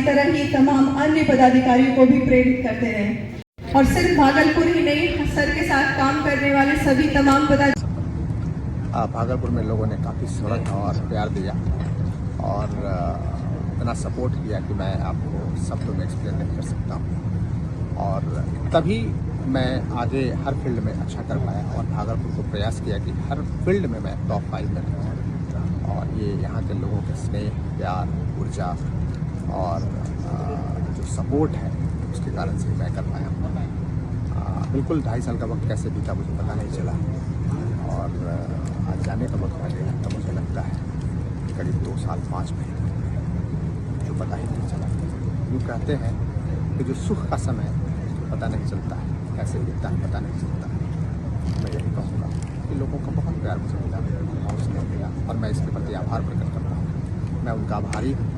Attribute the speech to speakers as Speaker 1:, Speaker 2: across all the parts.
Speaker 1: इसी तरह ही तमाम अन्य पदाधिकारियों को भी प्रेरित करते रहें और सिर्फ भागलपुर ही नहीं, सर के साथ काम करने वाले सभी तमाम पदाधिकारी।
Speaker 2: भागलपुर में लोगों ने काफ़ी सड़क और प्यार दिया और इतना सपोर्ट किया कि मैं आपको शब्दों में एक्सप्लेन नहीं कर सकता हूँ। और तभी मैं आगे हर फील्ड में अच्छा कर पाया और भागलपुर को प्रयास किया कि हर फील्ड में मैं टॉप 5 में रहूँ। और ये यहाँ के लोगों के स्नेह, प्यार, ऊर्जा और जो सपोर्ट है उसके कारण से मैं कर पाया। बिल्कुल 2.5 साल का वक्त कैसे बीता मुझे पता नहीं चला और आज जाने का वक्त आ गया तो मुझे लगता है करीब 2 साल 5 महीने जो पता ही नहीं चला। यूँ कहते हैं कि जो सुख का समय पता नहीं चलता है, कैसे बीतता है पता नहीं चलता है। मैं यही कहूँगा कि लोगों का बहुत प्यार मुझे मिला, बहुत स्नेह मिला और मैं इसके प्रति आभार प्रकट करता हूँ। मैं उनका आभारी हूँ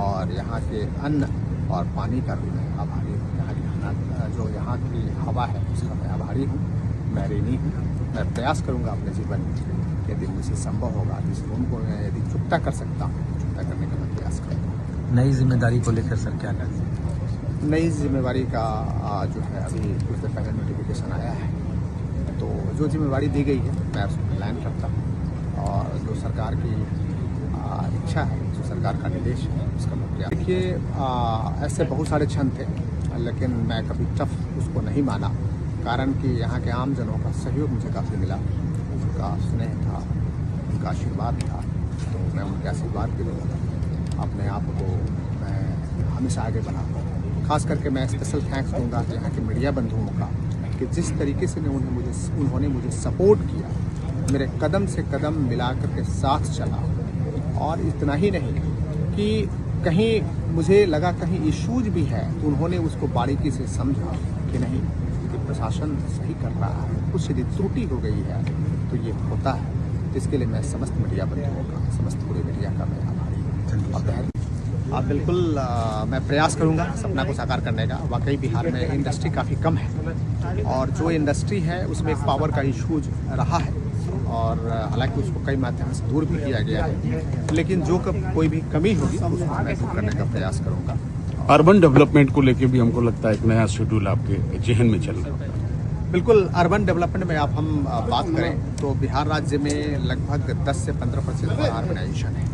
Speaker 2: और यहाँ के अन्न और पानी का भी मैं आभारी हूँ। यहाँ की जो यहाँ की हवा है उसका मैं आभारी हूँ। मैं ऋणी हूँ। मैं प्रयास करूँगा अपने जीवन में, यदि मुझे संभव होगा जिस ऋण को मैं यदि चुकता कर सकता हूँ, चुकता करने का मैं प्रयास करूँगा।
Speaker 3: नई जिम्मेदारी को लेकर सर क्या करें?
Speaker 2: नई जिम्मेवारी का जो है अभी कुछ देर पहले नोटिफिकेशन आया है, तो जो जिम्मेवारी दी गई है मैं उसको प्लान करता हूँ और जो सरकार की इच्छा है, जो सरकार का निर्देश है उसका मैं प्रयास। देखिए ऐसे बहुत सारे क्षण थे लेकिन मैं कभी टफ उसको नहीं माना, कारण कि यहाँ के आम जनों का सहयोग मुझे काफ़ी मिला, उनका स्नेह था, उनका आशीर्वाद था, तो मैं उनके आशीर्वाद के लिए अपने आप को मैं हमेशा आगे बढ़ाऊँ। खास करके मैं स्पेशल थैंक्स दूंगा यहाँ के मीडिया बंधुओं का कि जिस तरीके से उन्होंने मुझे सपोर्ट किया, मेरे कदम से कदम मिलाकर के साथ चला। और इतना ही नहीं कि कहीं मुझे लगा कहीं इश्यूज भी है तो उन्होंने उसको बारीकी से समझा कि नहीं कि प्रशासन सही कर रहा है, कुछ यदि त्रुटि हो गई है तो ये होता है। इसके लिए मैं समस्त मीडिया बंधुओं का, समस्त पूरे मीडिया का मैं आभारी हूँ। अब बिल्कुल मैं प्रयास करूंगा सपना को साकार करने का। वाकई बिहार में इंडस्ट्री काफ़ी कम है और जो इंडस्ट्री है उसमें एक पावर का इशूज रहा है और हालांकि उसको कई माध्यम से दूर भी किया गया है, लेकिन जो कोई भी कमी होगी उसको मैं दूर करने का प्रयास करूंगा।
Speaker 4: अर्बन डेवलपमेंट को लेकर भी हमको लगता है एक नया शेड्यूल आपके जहन में चल रहा है।
Speaker 2: बिल्कुल अर्बन डेवलपमेंट में आप हम बात करें तो बिहार राज्य में लगभग 10 से 15% का अर्बनाइजेशन है,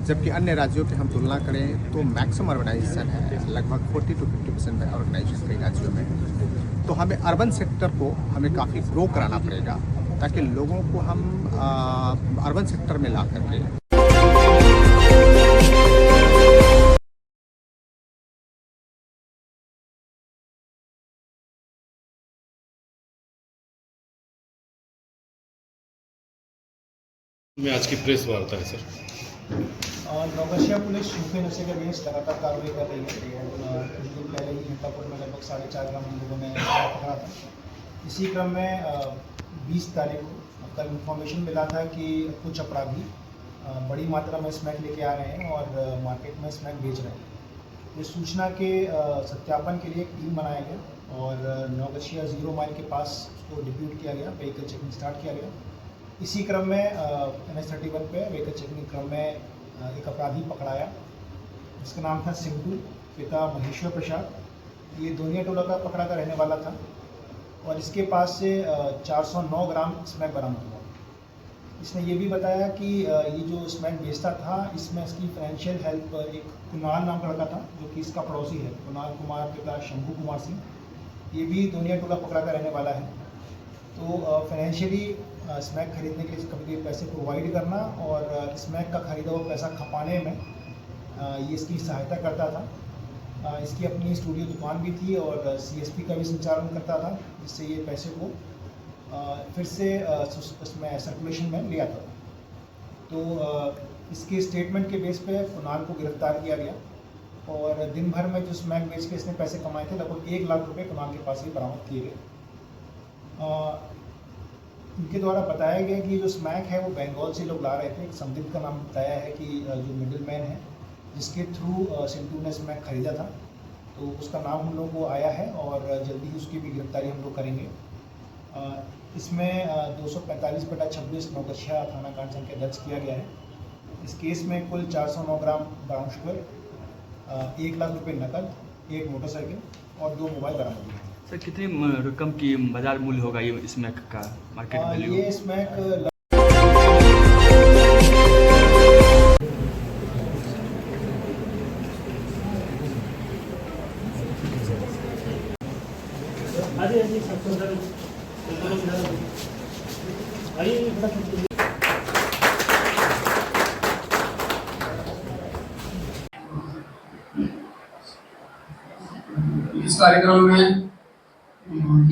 Speaker 2: जबकि अन्य राज्यों की हम तुलना करें तो मैक्सिमम अर्बनाइजेशन है, लगभग 40 to 50% में अर्बनाइजेशन कई राज्यों में। तो हमें अर्बन सेक्टर को हमें काफ़ी ग्रो कराना पड़ेगा ताकि लोगों को हम अर्बन सेक्टर में ला करके
Speaker 5: में आज की प्रेस वार्ता है सर।
Speaker 6: नौगछिया पुलिस सूखे नशे के अगेंस्ट लगातार कार्रवाई कर रही है। कुछ दिन पहले ही घंटापुर में लगभग 4.5 ग्राम हम लोगों ने पकड़ा था। इसी क्रम में 20 तारीख को कल इन्फॉर्मेशन मिला था कि कुछ अपराधी बड़ी मात्रा में स्मैक लेके आ रहे हैं और मार्केट में स्मैक बेच रहे हैं। इस सूचना के सत्यापन के लिए एक टीम बनाया गया और नौगछिया 0 माइल के पास उसको डिप्यूट किया गया, व्हीकल चेकिंग स्टार्ट किया गया। इसी क्रम में NH-31 पे व्हीकल चेकिंग क्रम में एक अपराधी पकड़ाया जिसका नाम था सिंधु, पिता महेश्वर प्रसाद। ये दोनिया टोला का पकड़ा का रहने वाला था और इसके पास से 409 ग्राम स्मैक बरामद हुआ। इसने ये भी बताया कि ये जो स्मैक बेचता था इसमें इसकी फाइनेंशियल हेल्प एक कुणाल नाम का लड़का था जो कि इसका पड़ोसी है, कुणाल कुमार पिता शंभू कुमार सिंह। ये भी दोनिया टोला पकड़ा का रहने वाला है। तो फाइनेंशियली स्मैक खरीदने के लिए कभी पैसे प्रोवाइड करना और स्मैक का खरीदा हुआ पैसा खपाने में ये इसकी सहायता करता था। इसकी अपनी स्टूडियो दुकान भी थी और CSP का भी संचालन करता था, जिससे ये पैसे को फिर से उसमें सर्कुलेशन में ले आता था। तो इसके स्टेटमेंट के बेस पे कुणाल को गिरफ्तार किया गया और दिन भर में जो स्मैक बेच के इसने पैसे कमाए थे लगभग 1 लाख रुपये कुणाल के पास ही बरामद किए गए। इनके द्वारा बताया गया कि जो स्मैक है वो बंगाल से लोग ला रहे थे। एक संदिग्ध का नाम बताया है कि जो मिडिल मैन है जिसके थ्रू सिंटू ने स्मैक खरीदा था, तो उसका नाम हम लोग को आया है और जल्दी ही उसकी भी गिरफ्तारी हम लोग करेंगे। इसमें 245/26 नौगछिया थाना कांड संख्या दर्ज किया गया है। इस केस में कुल 409 ग्राम ब्राउन शुगर 1 लाख रुपए नकद, 1 मोटरसाइकिल और 2 मोबाइल बरामद हुए हैं।
Speaker 5: सर कितनी रकम की बाजार मूल्य होगा ये स्मैक का मार्केट वैल्यू?
Speaker 6: ये स्मैक
Speaker 7: इस कार्यक्रम में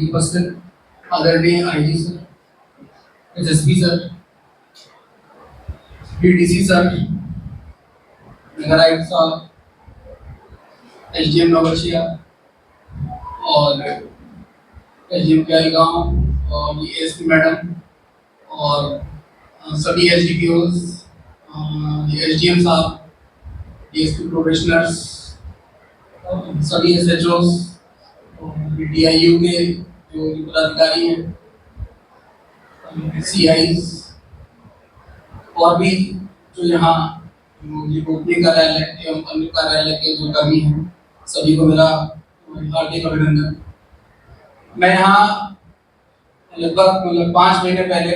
Speaker 7: उपस्थित आदरणीय IG sir, SSP sir, PDC sir, नगर आयुक्त साहब, एसडीएम नौगछिया और एसडीएम गाँव और एसपी मैडम और सभी एसडीपीओज, एसडीएम साहब, डीएसपी प्रोफेशनल्स, सभी एसएचओज, डीआईयू के जो पदाधिकारी हैं, सीआईज और भी जो यहाँ उपरी कार्यालय एवं अन्य कार्यालय के जो कर्मी हैं, सभी को मेरा हार्दिक अभिनंदन। मैं यहाँ लगभग 5 महीने पहले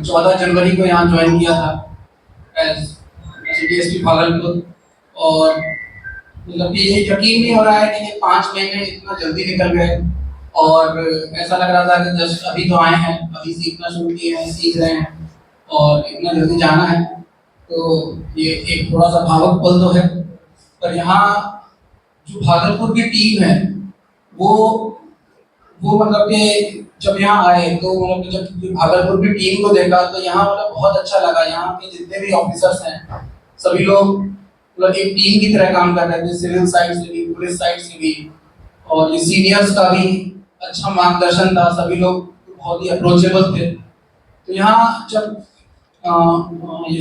Speaker 7: 14 जनवरी को यहाँ ज्वाइन किया था एज डीएसपी भागलपुर, और मतलब ये यकीन नहीं हो रहा है कि ये 5 महीने इतना जल्दी निकल गए, और ऐसा लग रहा था कि जस्ट अभी तो आए हैं, अभी सीखना शुरू किए हैं, सीख रहे हैं और इतना जल्दी जाना है, तो ये एक थोड़ा सा भावुक पल तो है। पर यहाँ जो भागलपुर की टीम है वो मतलब कि जब यहाँ आए तो मतलब जब भागलपुर की टीम को देखा तो यहाँ मतलब बहुत अच्छा लगा। यहाँ के जितने भी ऑफिसर्स हैं सभी लोग मतलब एक टीम की तरह काम कर रहे थे, सिविल साइड से भी, पुलिस साइड से भी, और ये सीनियर्स का भी अच्छा मार्गदर्शन था, सभी लोग बहुत ही अप्रोचेबल थे। तो यहाँ जब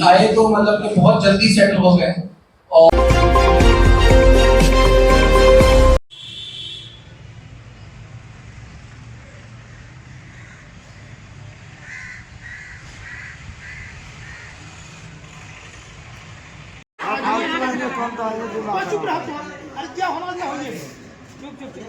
Speaker 7: आए तो मतलब कि बहुत जल्दी सेटल हो गए। और
Speaker 6: चुप रहा, अरे क्या होना क्या होइए, चुप चुप चुप।